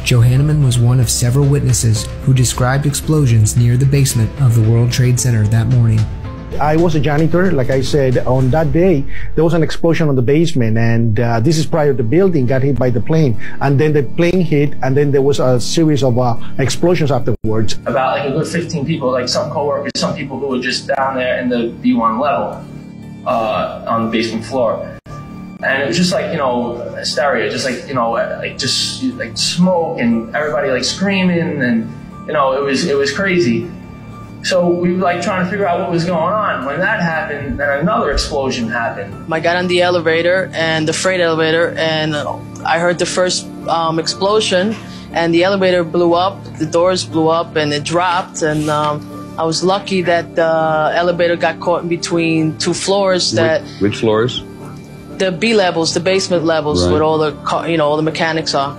Johanneman was one of several witnesses who described explosions near the basement of the World Trade Center that morning. I was a janitor. Like I said, on that day, there was an explosion on the basement, and this is prior to the building got hit by the plane. And then the plane hit, and then there was a series of explosions afterwards. About like a good 15 people, like some coworkers, some people who were just down there in the B1 level on the basement floor. And it was just like, you know, hysteria, just like, you know, just smoke and everybody like screaming, and, you know, it was crazy. So we were like trying to figure out what was going on. When that happened, then another explosion happened. I got on the elevator, and the freight elevator, and I heard the first explosion, and the elevator blew up, the doors blew up, and it dropped, and I was lucky that the elevator got caught in between two floors. Which floors? The B levels, the basement levels, right, where all the all the mechanics are.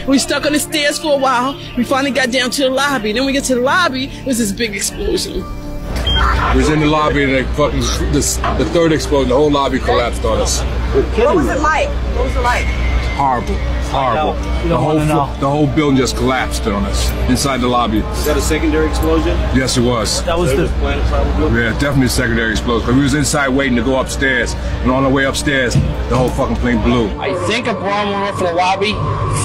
We stuck on the stairs for a while. We finally got down to the lobby. Then we get to the lobby, it was this big explosion. We was in the lobby, and the third explosion, the whole lobby collapsed on us. What was it like? What was it like? Horrible, horrible. The whole building just collapsed on us inside the lobby. Was that a secondary explosion? Yes, it was. That was the plan, probably. Yeah, definitely a secondary explosion. Because we was inside waiting to go upstairs, and on the way upstairs, the whole fucking plane blew. I think a bomb went from the lobby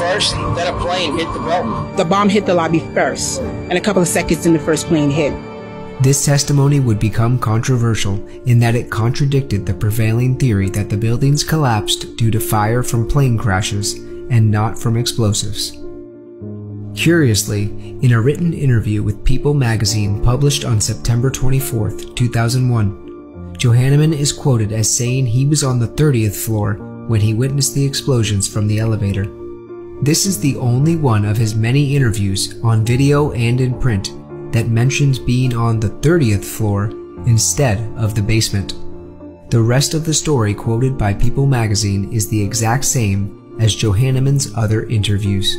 first, then a plane hit the building. The bomb hit the lobby first, and a couple of seconds in the first plane hit. This testimony would become controversial in that it contradicted the prevailing theory that the buildings collapsed due to fire from plane crashes and not from explosives. Curiously, in a written interview with People magazine published on September 24, 2001, Johanneman is quoted as saying he was on the 30th floor when he witnessed the explosions from the elevator. This is the only one of his many interviews on video and in print that mentions being on the 30th floor instead of the basement. The rest of the story quoted by People magazine is the exact same as Johanneman's other interviews.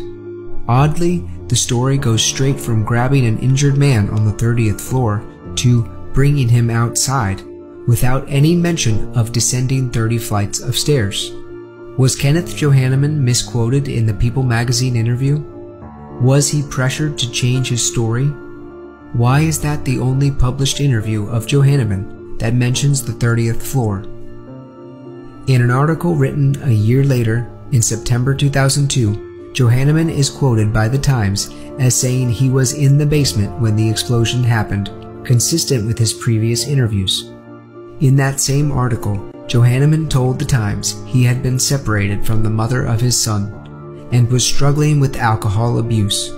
Oddly, the story goes straight from grabbing an injured man on the 30th floor to bringing him outside, without any mention of descending 30 flights of stairs. Was Kenneth Johanneman misquoted in the People magazine interview? Was he pressured to change his story? Why is that the only published interview of Johanneman that mentions the 30th floor? In an article written a year later, in September 2002, Johanneman is quoted by The Times as saying he was in the basement when the explosion happened, consistent with his previous interviews. In that same article, Johanneman told The Times he had been separated from the mother of his son and was struggling with alcohol abuse.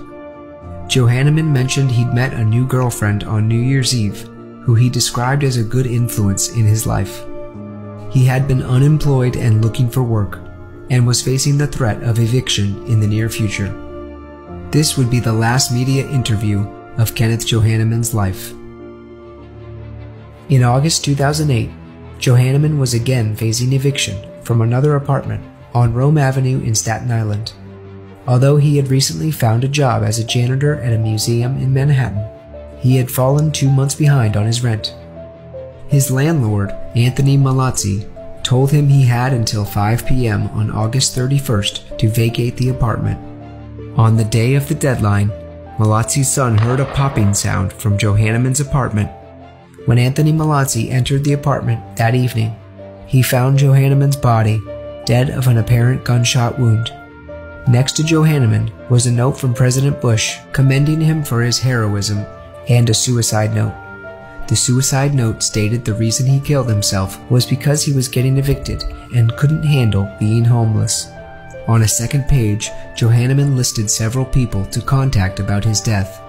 Johanneman mentioned he'd met a new girlfriend on New Year's Eve, who he described as a good influence in his life. He had been unemployed and looking for work, and was facing the threat of eviction in the near future. This would be the last media interview of Kenneth Johanneman's life. In August 2008, Johanneman was again facing eviction from another apartment on Rome Avenue in Staten Island. Although he had recently found a job as a janitor at a museum in Manhattan, he had fallen 2 months behind on his rent. His landlord, Anthony Malazzi, told him he had until 5 p.m. on August 31st to vacate the apartment. On the day of the deadline, Malazzi's son heard a popping sound from Johanneman's apartment. When Anthony Malazzi entered the apartment that evening, he found Johanneman's body, dead of an apparent gunshot wound. Next to Johanneman was a note from President Bush commending him for his heroism and a suicide note. The suicide note stated the reason he killed himself was because he was getting evicted and couldn't handle being homeless. On a second page, Johanneman listed several people to contact about his death.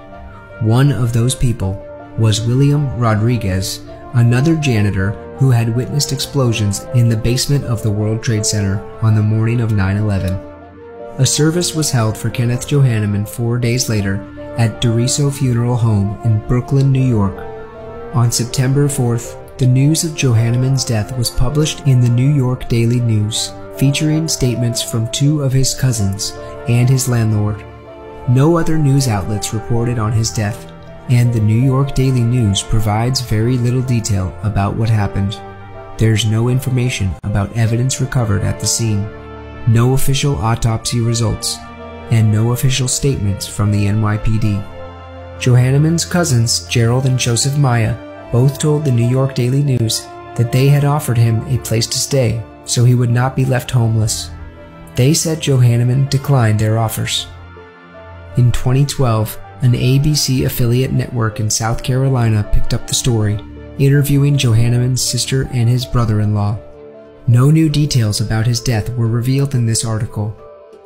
One of those people was William Rodriguez, another janitor who had witnessed explosions in the basement of the World Trade Center on the morning of 9/11. A service was held for Kenneth Johanneman 4 days later at Doriso Funeral Home in Brooklyn, New York. On September 4th, the news of Johanneman's death was published in the New York Daily News, featuring statements from 2 of his cousins and his landlord. No other news outlets reported on his death, and the New York Daily News provides very little detail about what happened. There's no information about evidence recovered at the scene. No official autopsy results. and no official statements from the NYPD. Johanneman's cousins, Gerald and Joseph Maya, both told the New York Daily News that they had offered him a place to stay so he would not be left homeless. They said Johanneman declined their offers. In 2012, an ABC affiliate network in South Carolina picked up the story, interviewing Johanneman's sister and his brother-in-law. No new details about his death were revealed in this article.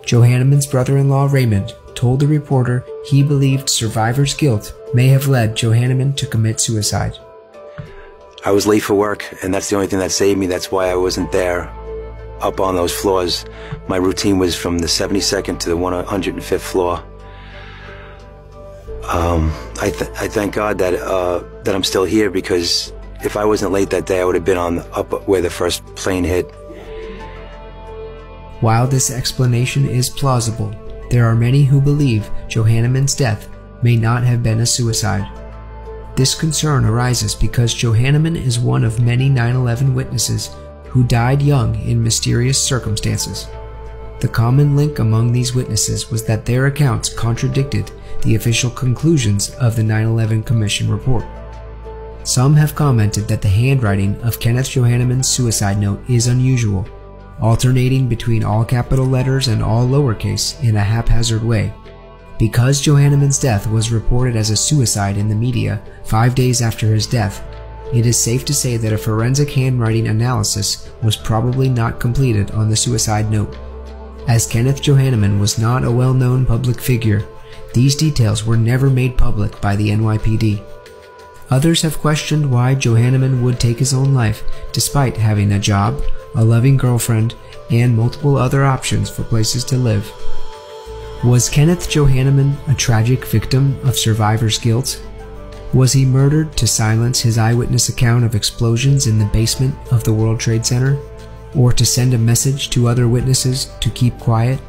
Johanneman's brother-in-law Raymond told the reporter he believed survivor's guilt may have led Johanneman to commit suicide. I was late for work, and that's the only thing that saved me. That's why I wasn't there up on those floors. My routine was from the 72nd to the 105th floor. I thank God that I'm still here, because if I wasn't late that day, I would have been up where the first plane hit. While this explanation is plausible, there are many who believe Johanneman's death may not have been a suicide. This concern arises because Johanneman is one of many 9/11 witnesses who died young in mysterious circumstances. The common link among these witnesses was that their accounts contradicted the official conclusions of the 9/11 Commission report. Some have commented that the handwriting of Kenneth Johanneman's suicide note is unusual, alternating between all capital letters and all lowercase in a haphazard way. Because Johanneman's death was reported as a suicide in the media 5 days after his death, it is safe to say that a forensic handwriting analysis was probably not completed on the suicide note. As Kenneth Johanneman was not a well-known public figure, these details were never made public by the NYPD. Others have questioned why Johanneman would take his own life despite having a job, a loving girlfriend, and multiple other options for places to live. Was Kenneth Johanneman a tragic victim of survivor's guilt? Was he murdered to silence his eyewitness account of explosions in the basement of the World Trade Center? Or to send a message to other witnesses to keep quiet?